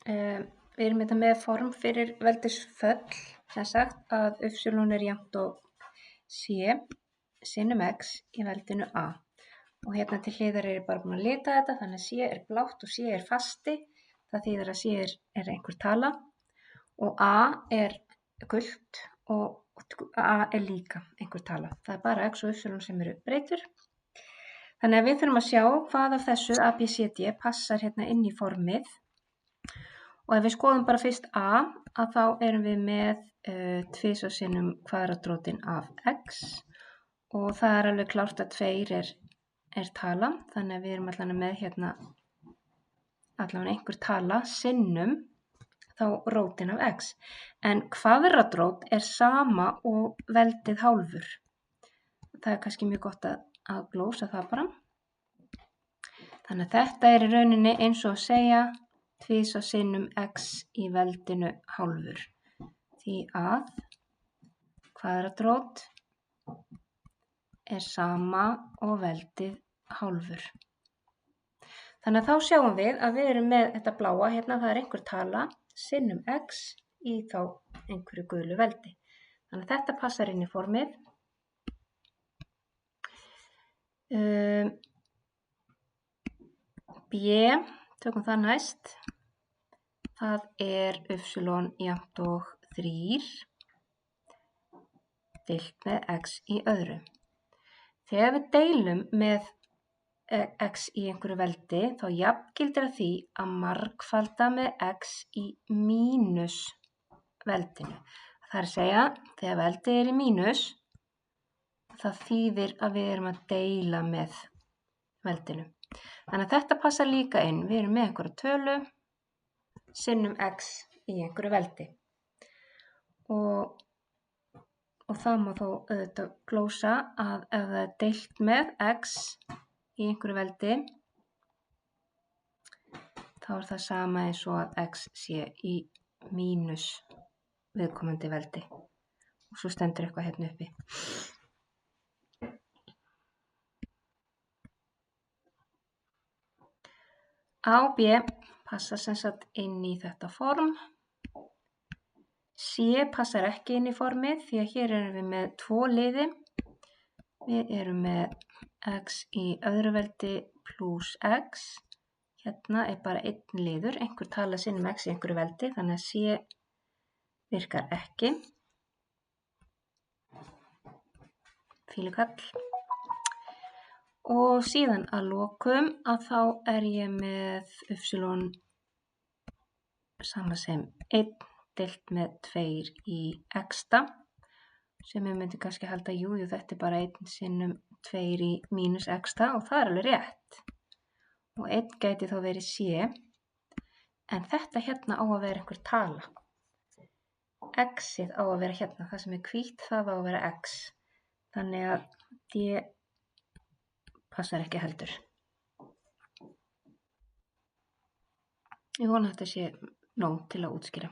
Við erum þetta með form fyrir veldisföll, sem sagt að y jafnt og c sinnum x í veldinu a. Og hérna til hliðar er ég bara búin að lita þetta, þannig að c er blátt og c er fasti. Það þýðir að c er einhver tala og a er gult og a er líka einhver tala. Það er bara x og y sem eru breytur. Þannig að við þurfum að sjá hvað af þessu a, b, c, d passar hérna inn í formið. Og ef við skoðum bara fyrst a, að þá erum við með 2 sinnum kvadratrótin af x og það er alveg klárt að 2 er tala, þannig að við erum allavega með hérna allavega einhver tala sinnum þá rótin af x. En kvadratrót er sama og veldið hálfur. Það er kannski mjög gott að glósa það bara. Þannig að þetta er í rauninni eins og að segja 2 sinnum x í veldinu hálfur. Því að kvadratrót er sama og veldið hálfur. Þannig að þá sjáum við að við erum með þetta bláa hérna, það er einhver tala sinnum x í þá einhverju gulu veldi. Þannig að þetta passar inn í formið. B, tökum það næst. Það er y jafnt og 3 deilt með x í öðru. Þegar við deilum með x í einhverju veldi, þá jafngildir að því að margfalda með x í mínus veldinu. Það er að segja, þegar veldið er í mínus, það þýðir að við erum að deila með veldinu. Þannig að þetta passar líka inn. Við erum með einhverja tölu sinnum x í einhverju veldi. Og það má þó auðvitað glósa að ef það er deilt með x í einhverju veldi, þá er það sama eins og að x sé í mínus viðkomandi veldi. Og svo stendur eitthvað hérna uppi. A og B passar sem sagt inn í þetta form. C passar ekki inn í formið því að hér erum við með 2 liði. Við erum með x í öðru veldi pluss x. Hérna er bara 1 liður, einhver tala sinnum x í einhverju veldi, þannig að C virkar ekki. Fílukall. Og síðan að lokum að þá er ég með y sama sem 1 deilt með 2 í x-ta, sem ég myndi kannski halda, jú, þetta er bara 1 sinnum 2 í mínus x-ta og það er alveg rétt. Og 1 gæti þá verið c, en þetta hérna á að vera einhver tala. X-ið á að vera hérna, það sem er hvítt, það á að vera x. Þannig að d passar ekki heldur. Ég vona að þetta sé nóg til að útskýra.